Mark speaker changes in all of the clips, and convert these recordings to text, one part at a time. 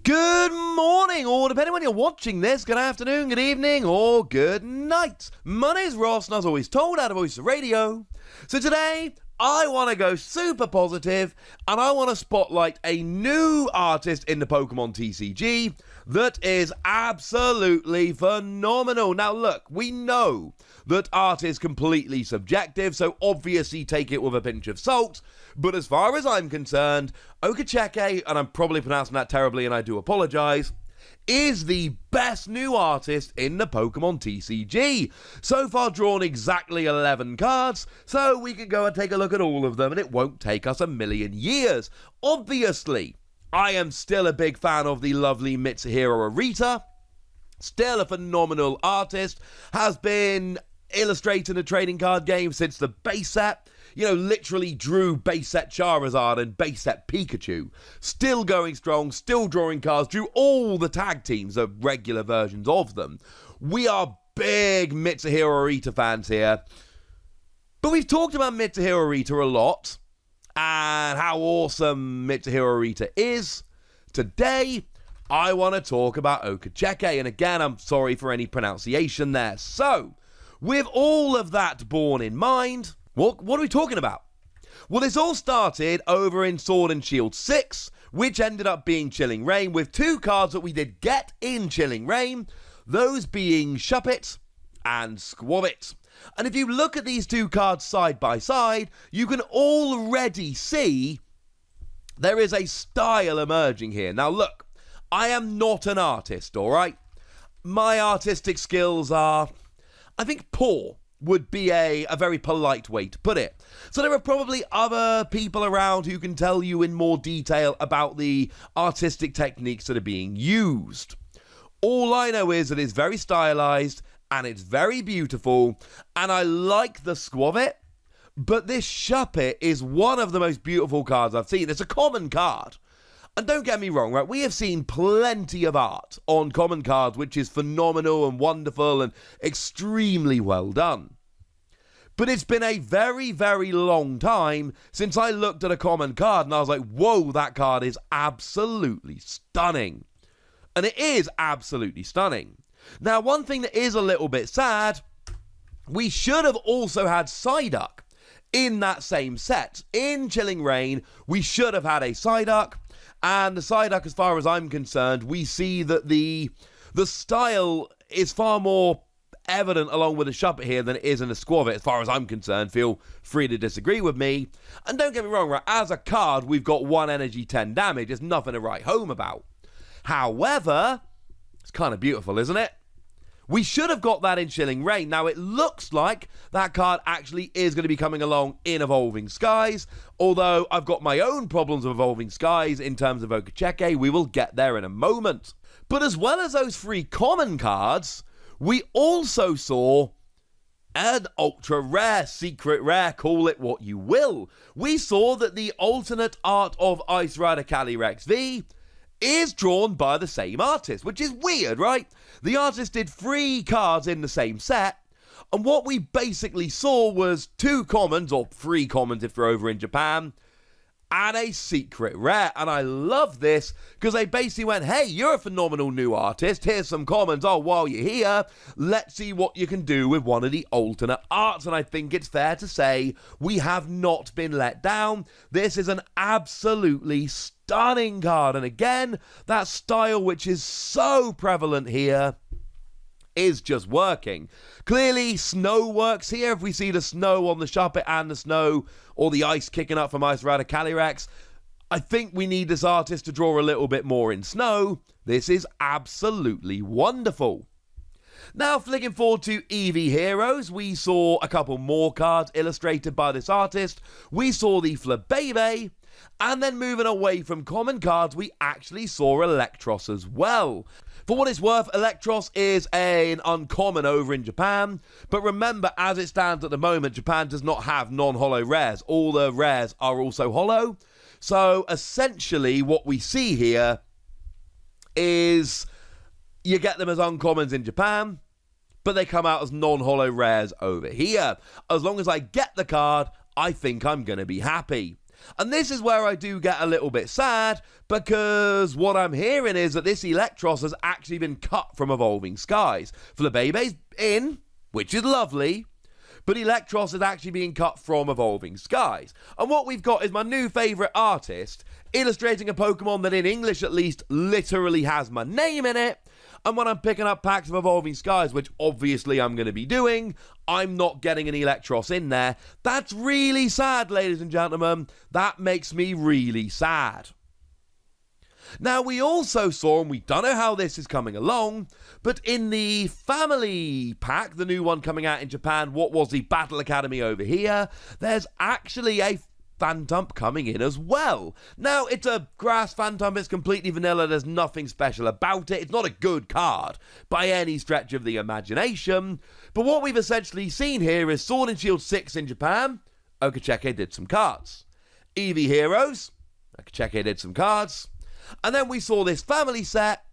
Speaker 1: Good morning, or depending when you're watching this, good afternoon, good evening, or good night. My name's Ross, and as always told out of Voice of Radio. So today, I want to go super positive, and I want to spotlight a new artist in the Pokémon TCG that is absolutely phenomenal. Now look, we know that art is completely subjective, so obviously take it with a pinch of salt, but as far as I'm concerned, Okacheke, and I'm probably pronouncing that terribly and I do apologise, is the best new artist in the Pokémon TCG. So far drawn exactly 11 cards, so we can go and take a look at all of them and it won't take us a million years. Obviously, I am still a big fan of the lovely Mitsuhiro Arita, still a phenomenal artist, has been illustrating a trading card game since the base set. You know, literally drew base set Charizard and base set Pikachu. Still going strong, still drawing cards, drew all the tag teams, the regular versions of them. We are big Mitsuhiro Arita fans here. But we've talked about Mitsuhiro Arita a lot, and how awesome Mitsuhiro Arita is. Today, I want to talk about Okacheke, and again, I'm sorry for any pronunciation there. So, with all of that borne in mind, what are we talking about? Well, this all started over in Sword and Shield 6, which ended up being Chilling Reign, with two cards that we did get in Chilling Reign, those being Shuppet and Squavit. And if you look at these two cards side by side, you can already see there is a style emerging here. Now look, I am not an artist, alright? My artistic skills are, I think, poor would be a very polite way to put it. So there are probably other people around who can tell you in more detail about the artistic techniques that are being used. All I know is that it's very stylized and it's very beautiful, and I like the Squavit, but this Shuppet is one of the most beautiful cards I've seen. It's a common card. And don't get me wrong, right? We have seen plenty of art on common cards, which is phenomenal and wonderful and extremely well done. But it's been a very, very long time since I looked at a common card and I was like, whoa, that card is absolutely stunning. And it is absolutely stunning. Now, one thing that is a little bit sad, we should have also had Psyduck in that same set. In Chilling Reign, we should have had a Psyduck. And the Psyduck, as far as I'm concerned, we see that the style is far more evident along with the Shuppet here than it is in the Squavit, as far as I'm concerned. Feel free to disagree with me. And don't get me wrong, right? As a card, we've got 1 energy, 10 damage. There's nothing to write home about. However, it's kind of beautiful, isn't it? We should have got that in Chilling Reign. Now, it looks like that card actually is going to be coming along in Evolving Skies, although I've got my own problems with Evolving Skies in terms of Okacheke. We will get there in a moment. But as well as those 3 common cards, we also saw an ultra rare, secret rare, call it what you will. We saw that the alternate art of Ice Rider Calyrex V is drawn by the same artist, which is weird, right? The artist did 3 cards in the same set, and what we basically saw was 2 commons, or 3 commons if you're over in Japan, and a secret rare. And I love this, because they basically went, hey, you're a phenomenal new artist, here's some commons, oh, while you're here, let's see what you can do with one of the alternate arts. And I think it's fair to say we have not been let down. This is an absolutely stunning card, and again, that style which is so prevalent here is just working. Clearly, snow works here. If we see the snow on the Shuppet and the snow, or the ice kicking up from Ice Rider Calyrex, I think we need this artist to draw a little bit more in snow. This is absolutely wonderful. Now, flicking forward to Eevee Heroes, we saw a couple more cards illustrated by this artist. We saw the Flabebe, and then moving away from common cards, we actually saw Electros as well. For what it's worth, Electros is an uncommon over in Japan, but remember, as it stands at the moment, Japan does not have non-holo rares. All the rares are also holo. So essentially what we see here is you get them as uncommons in Japan, but they come out as non-holo rares over here. As long as I get the card, I think I'm going to be happy. And this is where I do get a little bit sad, because what I'm hearing is that this Electros has actually been cut from Evolving Skies. Flareon's in, which is lovely, but Electros is actually being cut from Evolving Skies. And what we've got is my new favourite artist illustrating a Pokemon that in English at least literally has my name in it. And when I'm picking up packs of Evolving Skies, which obviously I'm going to be doing, I'm not getting an Electros in there. That's really sad, ladies and gentlemen. That makes me really sad. Now, we also saw, and we don't know how this is coming along, but in the family pack, the new one coming out in Japan, what was the Battle Academy over here, there's actually a Phantump coming in as well. Now, it's a grass Phantump, it's completely vanilla, there's nothing special about it, it's not a good card by any stretch of the imagination, but what we've essentially seen here is Sword and Shield 6 in Japan, Okacheke did some cards. Eevee Heroes, Okacheke did some cards, and then we saw this family set,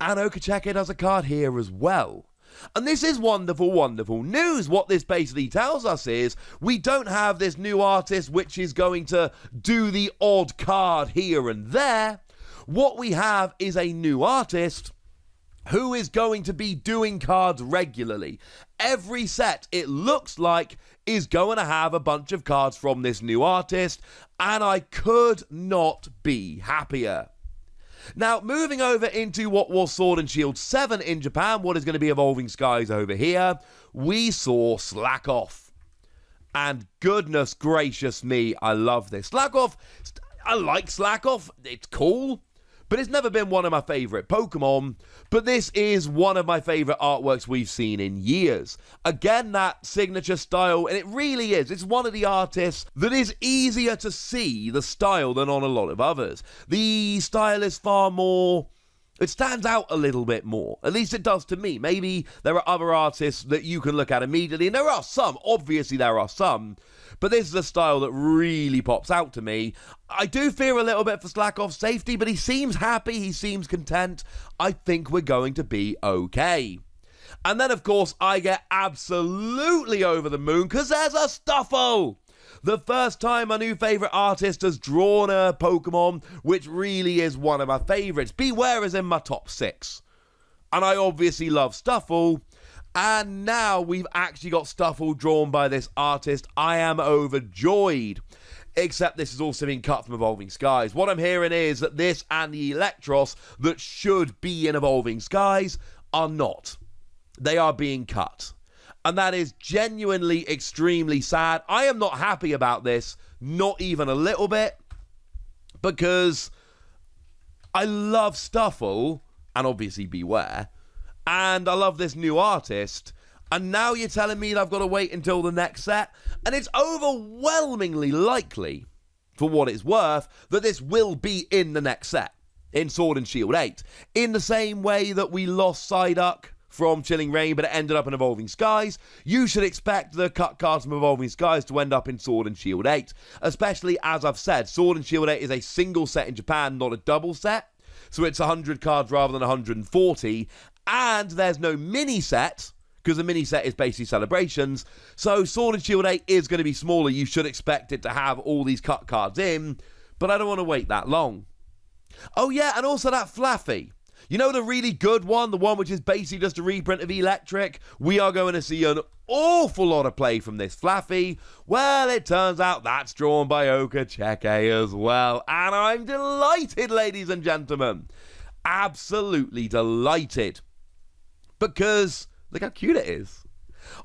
Speaker 1: and Okacheke does a card here as well. And this is wonderful, wonderful news. What this basically tells us is we don't have this new artist which is going to do the odd card here and there. What we have is a new artist who is going to be doing cards regularly. Every set, it looks like, is going to have a bunch of cards from this new artist, and I could not be happier. Now, moving over into what was Sword and Shield 7 in Japan, what is going to be Evolving Skies over here, we saw Slack Off. And goodness gracious me, I love this. Slack Off, I like Slack Off, it's cool, but it's never been one of my favourite Pokemon. But this is one of my favourite artworks we've seen in years. Again, that signature style, and it really is. It's one of the artists that is easier to see the style than on a lot of others. The style is far more... it stands out a little bit more. At least it does to me. Maybe there are other artists that you can look at immediately, and there are some. Obviously, there are some. But this is a style that really pops out to me. I do fear a little bit for Slack Off's safety, but he seems happy, he seems content. I think we're going to be okay. And then, of course, I get absolutely over the moon because there's a Stuffle! The first time a new favourite artist has drawn a Pokemon, which really is one of my favourites. Beware is in my top 6. And I obviously love Stuffle. And now we've actually got Stuffle drawn by this artist. I am overjoyed. Except this has also been cut from Evolving Skies. What I'm hearing is that this and the Electros that should be in Evolving Skies are not. They are being cut. And that is genuinely extremely sad. I am not happy about this, not even a little bit, because I love Stuffle, and obviously Beware, and I love this new artist, and now you're telling me that I've got to wait until the next set, and it's overwhelmingly likely, for what it's worth, that this will be in the next set, in Sword and Shield 8, in the same way that we lost Psyduck from Chilling Reign, but it ended up in Evolving Skies. You should expect the cut cards from Evolving Skies to end up in Sword and Shield 8, especially, as I've said, Sword and Shield 8 is a single set in Japan, not a double set, so it's 100 cards rather than 140, and there's no mini set, because the mini set is basically celebrations, so Sword and Shield 8 is going to be smaller. You should expect it to have all these cut cards in, but I don't want to wait that long. Oh yeah, and also that Flaffy. You know the really good one, the one which is basically just a reprint of Electric? We are going to see an awful lot of play from this Flaffy. Well, it turns out that's drawn by Okacheke as well, and I'm delighted, ladies and gentlemen. Absolutely delighted. Because look how cute it is.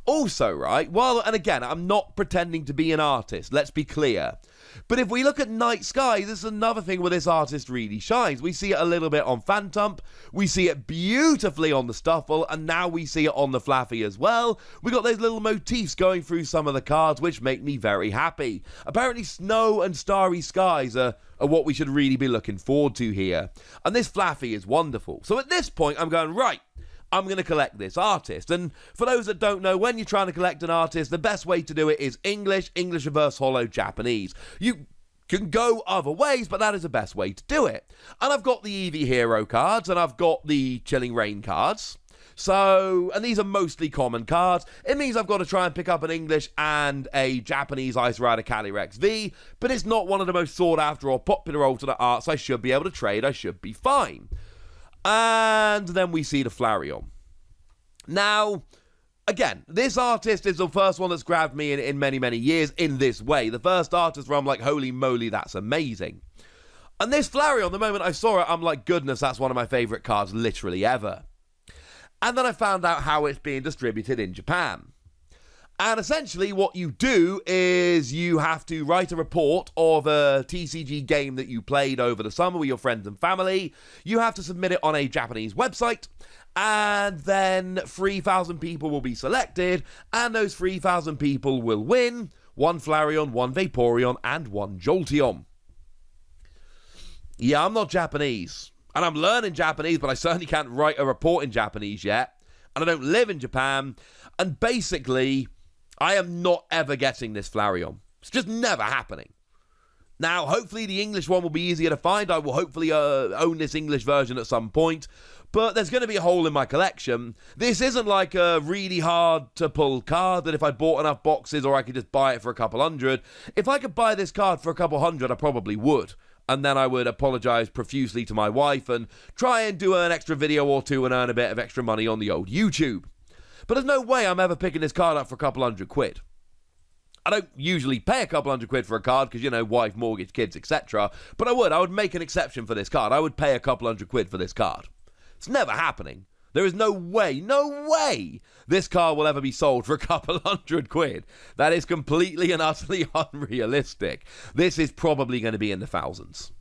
Speaker 1: Also, right, well, and again, I'm not pretending to be an artist, let's be clear. But if we look at Night Sky, this is another thing where this artist really shines. We see it a little bit on Phantump, we see it beautifully on the Stuffle, and now we see it on the Flaffy as well. We got those little motifs going through some of the cards, which make me very happy. Apparently snow and starry skies are what we should really be looking forward to here. And this Flaffy is wonderful. So at this point, I'm going, right, I'm going to collect this artist. And for those that don't know, when you're trying to collect an artist, the best way to do it is English reverse holo, Japanese. You can go other ways, but that is the best way to do it. And I've got the Eevee Hero cards, and I've got the Chilling Reign cards. So, and these are mostly common cards. It means I've got to try and pick up an English and a Japanese Ice Rider Calyrex V, but it's not one of the most sought after or popular alternate arts. I should be able to trade. I should be fine. And then we see the Flareon. Now, again, this artist is the first one that's grabbed me in many, many years in this way. The first artist where I'm like, holy moly, that's amazing. And this Flareon, the moment I saw it, I'm like, goodness, that's one of my favourite cards literally ever. And then I found out how it's being distributed in Japan. And essentially what you do is you have to write a report of a TCG game that you played over the summer with your friends and family. You have to submit it on a Japanese website. And then 3,000 people will be selected. And those 3,000 people will win 1 Flareon, 1 Vaporeon, and 1 Jolteon. Yeah, I'm not Japanese. And I'm learning Japanese, but I certainly can't write a report in Japanese yet. And I don't live in Japan. And basically, I am not ever getting this Flareon. It's just never happening. Now, hopefully the English one will be easier to find. I will hopefully own this English version at some point. But there's going to be a hole in my collection. This isn't like a really hard-to-pull card that if I bought enough boxes or I could just buy it for a couple hundred. If I could buy this card for a couple hundred, I probably would. And then I would apologise profusely to my wife and try and do an extra video or two and earn a bit of extra money on the old YouTube. But there's no way I'm ever picking this card up for a couple £100. I don't usually pay a couple £100 for a card because, you know, wife, mortgage, kids, etc. But I would make an exception for this card. I would pay a couple £100 for this card. It's never happening. There is no way this card will ever be sold for a couple £100. That is completely and utterly unrealistic. This is probably going to be in the thousands.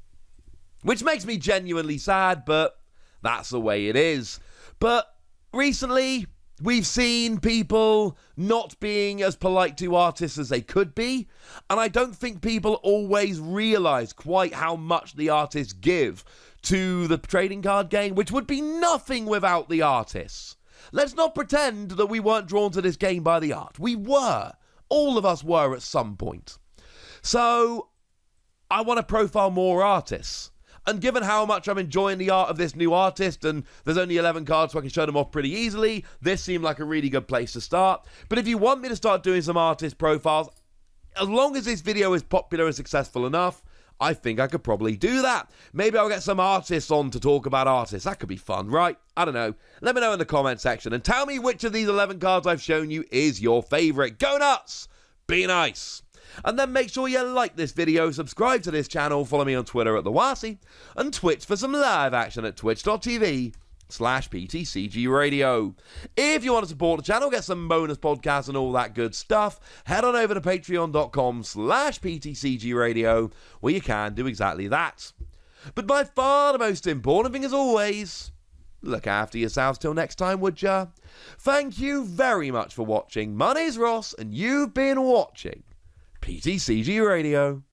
Speaker 1: Which makes me genuinely sad, but that's the way it is. But recently, we've seen people not being as polite to artists as they could be, and I don't think people always realise quite how much the artists give to the trading card game, which would be nothing without the artists. Let's not pretend that we weren't drawn to this game by the art. We were. All of us were at some point. So, I want to profile more artists. And given how much I'm enjoying the art of this new artist, and there's only 11 cards so I can show them off pretty easily, this seemed like a really good place to start. But if you want me to start doing some artist profiles, as long as this video is popular and successful enough, I think I could probably do that. Maybe I'll get some artists on to talk about artists. That could be fun, right? I don't know. Let me know in the comment section and tell me which of these 11 cards I've shown you is your favourite. Go nuts! Be nice! And then make sure you like this video, subscribe to this channel, follow me on Twitter at TheWasi, and Twitch for some live action at twitch.tv/PTCG Radio. If you want to support the channel, get some bonus podcasts and all that good stuff, head on over to patreon.com/PTCG Radio, where you can do exactly that. But by far the most important thing, as always, look after yourselves till next time, would ya? Thank you very much for watching. My name's Ross, and you've been watching PTCG Radio.